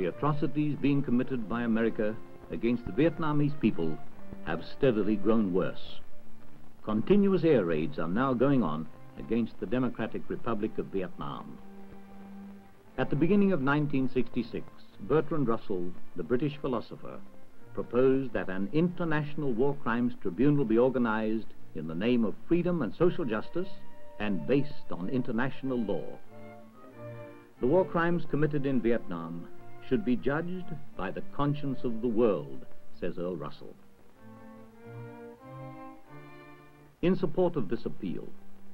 the atrocities being committed by America against the Vietnamese people have steadily grown worse. Continuous air raids are now going on against the Democratic Republic of Vietnam. At the beginning of 1966, Bertrand Russell, the British philosopher, proposed that an international war crimes tribunal be organized in the name of freedom and social justice and based on international law. The war crimes committed in Vietnam should be judged by the conscience of the world, says Earl Russell. In support of this appeal,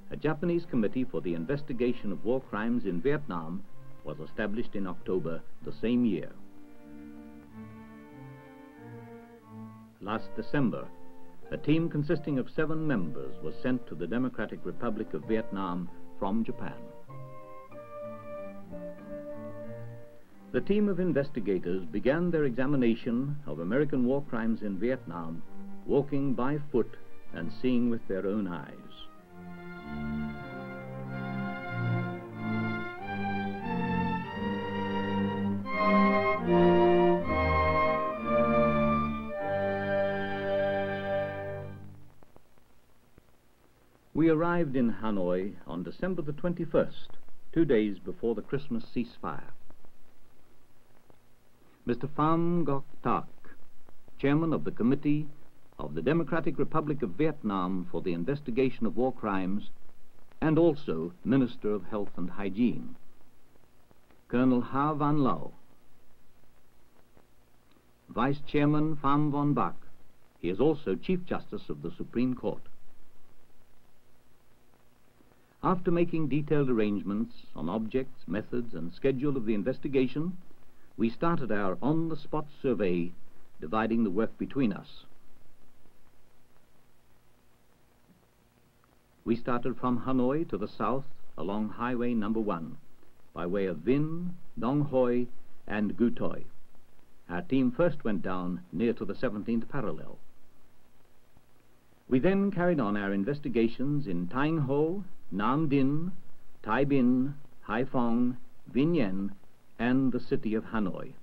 a Japanese committee for the investigation of war crimes in Vietnam was established in October the same year. Last December, a team consisting of 7 members was sent to the Democratic Republic of Vietnam from Japan. The team of investigators began their examination of American war crimes in Vietnam, walking by foot and seeing with their own eyes. We arrived in Hanoi on December the 21st, 2 days before the Christmas ceasefire. Mr. Pham Ngoc Tak, chairman of the Committee of the Democratic Republic of Vietnam for the Investigation of War Crimes, and also Minister of Health and Hygiene. Colonel Ha Van Lau, Vice Chairman Pham Von Bach. He is also Chief Justice of the Supreme Court. After making detailed arrangements on objects, methods, and schedule of the investigation, we started our on-the-spot survey, dividing the work between us. We started from Hanoi to the south along Highway number 1, by way of Vinh, Dong Hoi, and Gu Toi. Our team first went down near to the 17th parallel. We then carried on our investigations in Thanh Ho, Nam Dinh, Tai Binh, Hai Phong, Vinh Yen, and the city of Hanoi.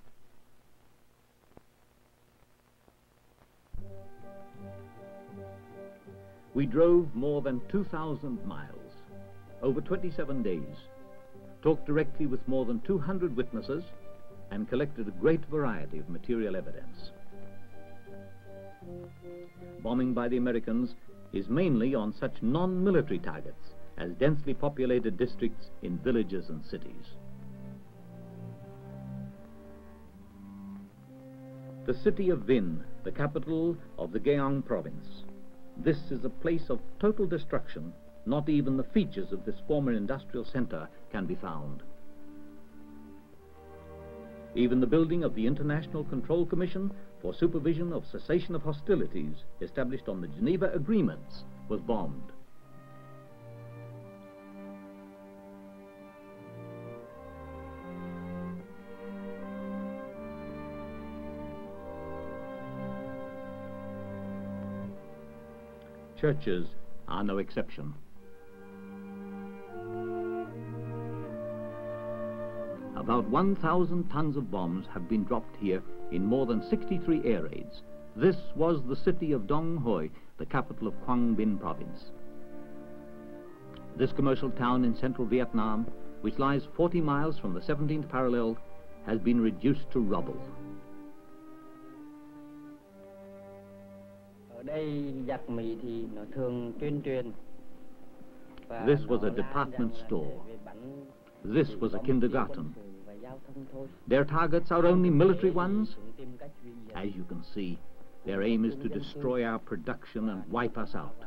We drove more than 2,000 miles, over 27 days, talked directly with more than 200 witnesses, and collected a great variety of material evidence. Bombing by the Americans is mainly on such non-military targets as densely populated districts in villages and cities. The city of Vinh, the capital of the Giang province. This is a place of total destruction. Not even the features of this former industrial center can be found. Even the building of the International Control Commission for Supervision of Cessation of Hostilities, established on the Geneva Agreements, was bombed. Churches are no exception. About 1,000 tons of bombs have been dropped here in more than 63 air raids. This was the city of Dong Hoi, the capital of Quang Binh province. This commercial town in central Vietnam, which lies 40 miles from the 17th parallel, has been reduced to rubble. This was a department store. This was a kindergarten. Their targets are only military ones. As you can see, their aim is to destroy our production and wipe us out.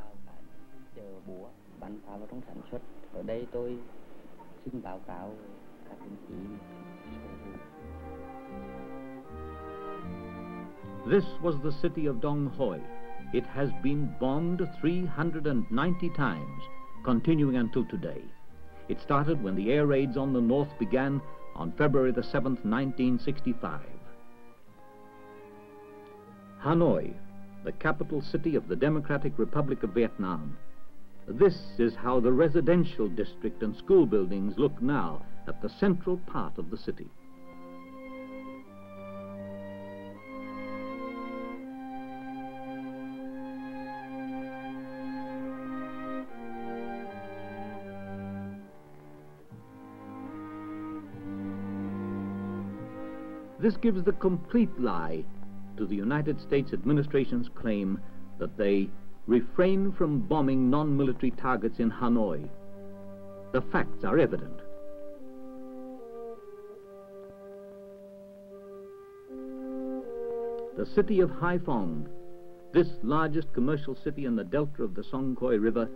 This was the city of Dong Hoi. It has been bombed 390 times, continuing until today. It started when the air raids on the north began on February the 7th, 1965. Hanoi, the capital city of the Democratic Republic of Vietnam. This is how the residential district and school buildings look now at the central part of the city. This gives the complete lie to the United States administration's claim that they refrain from bombing non-military targets in Hanoi. The facts are evident. The city of Haiphong, this largest commercial city in the delta of the Songkhoi River,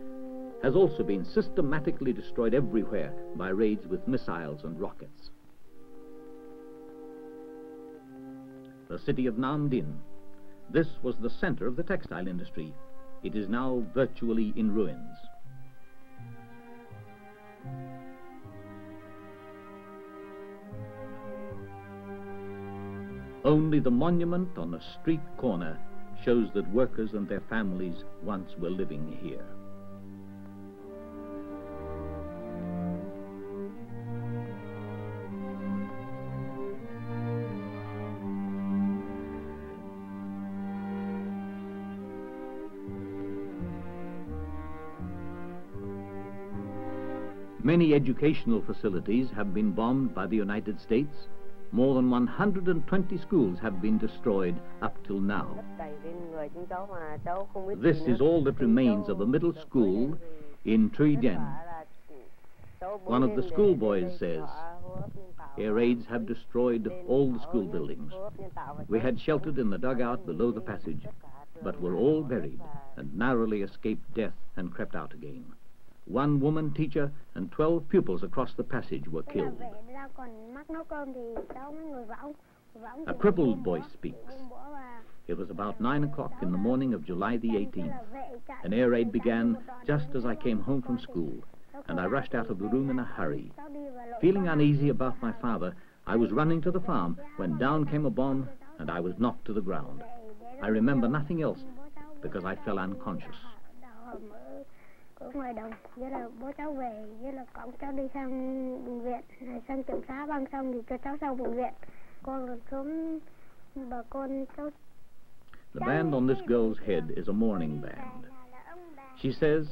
has also been systematically destroyed everywhere by raids with missiles and rockets. The city of Nam Dinh, this was the center of the textile industry. It is now virtually in ruins. Only the monument on a street corner shows that workers and their families once were living here. Many educational facilities have been bombed by the United States. More than 120 schools have been destroyed up till now. This is all that remains of a middle school in Truy Dien. One of the schoolboys says, air raids have destroyed all the school buildings. We had sheltered in the dugout below the passage, but were all buried and narrowly escaped death and crept out again. One woman teacher and 12 pupils across the passage were killed. A crippled boy speaks. It was about 9 o'clock in the morning of July the 18th. An air raid began just as I came home from school, and I rushed out of the room in a hurry. Feeling uneasy about my father, I was running to the farm when down came a bomb and I was knocked to the ground. I remember nothing else because I fell unconscious. Ở ngoài đồng, với là bố cháu về, với là cõng cháu đi sang bệnh viện, rồi sang kiểm tra băng xong thì cho cháu sang bệnh viện. Con còn xuống bà con cháu. The band on this girl's head is a mourning band. She says,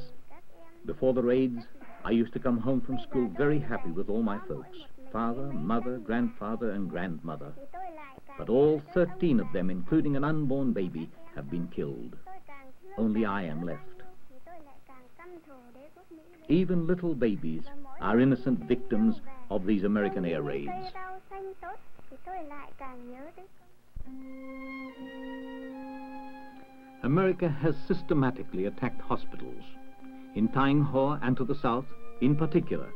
before the raids, I used to come home from school very happy with all my folks, father, mother, grandfather, and grandmother. But all 13 of them, including an unborn baby, have been killed. Only I am left. Even little babies are innocent victims of these American air raids. America has systematically attacked hospitals. In Thanh Hoa and to the south, in particular,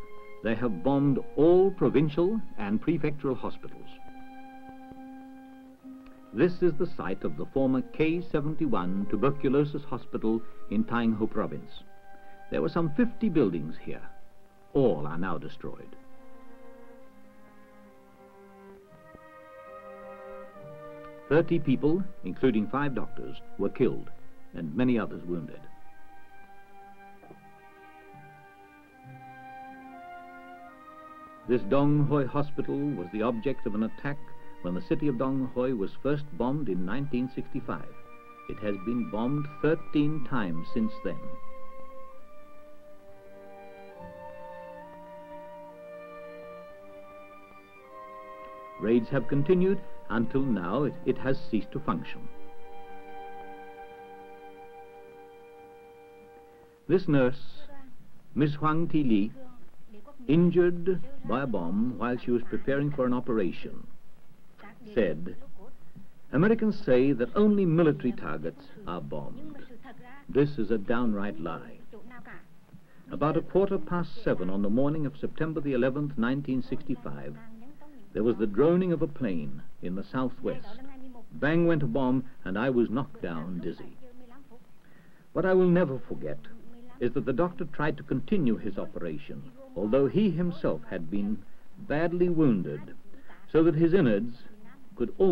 they have bombed all provincial and prefectural hospitals. This is the site of the former K-71 tuberculosis hospital in Thanh Hoa province. There were some 50 buildings here. All are now destroyed. "30 people, including 5 doctors, were killed and many others wounded. This Dong Hoi hospital was the object of an attack when the city of Dong Hoi was first bombed in 1965. It has been bombed 13 times since then. Raids have continued until now it has ceased to function. This nurse, Miss Huang Thi Li, injured by a bomb while she was preparing for an operation, said, "Americans say that only military targets are bombed. This is a downright lie." About 7:15 on the morning of September the 11th, 1965, there was the droning of a plane in the southwest. Bang went a bomb, and I was knocked down dizzy. What I will never forget is that the doctor tried to continue his operation, although he himself had been badly wounded, so that his innards could almost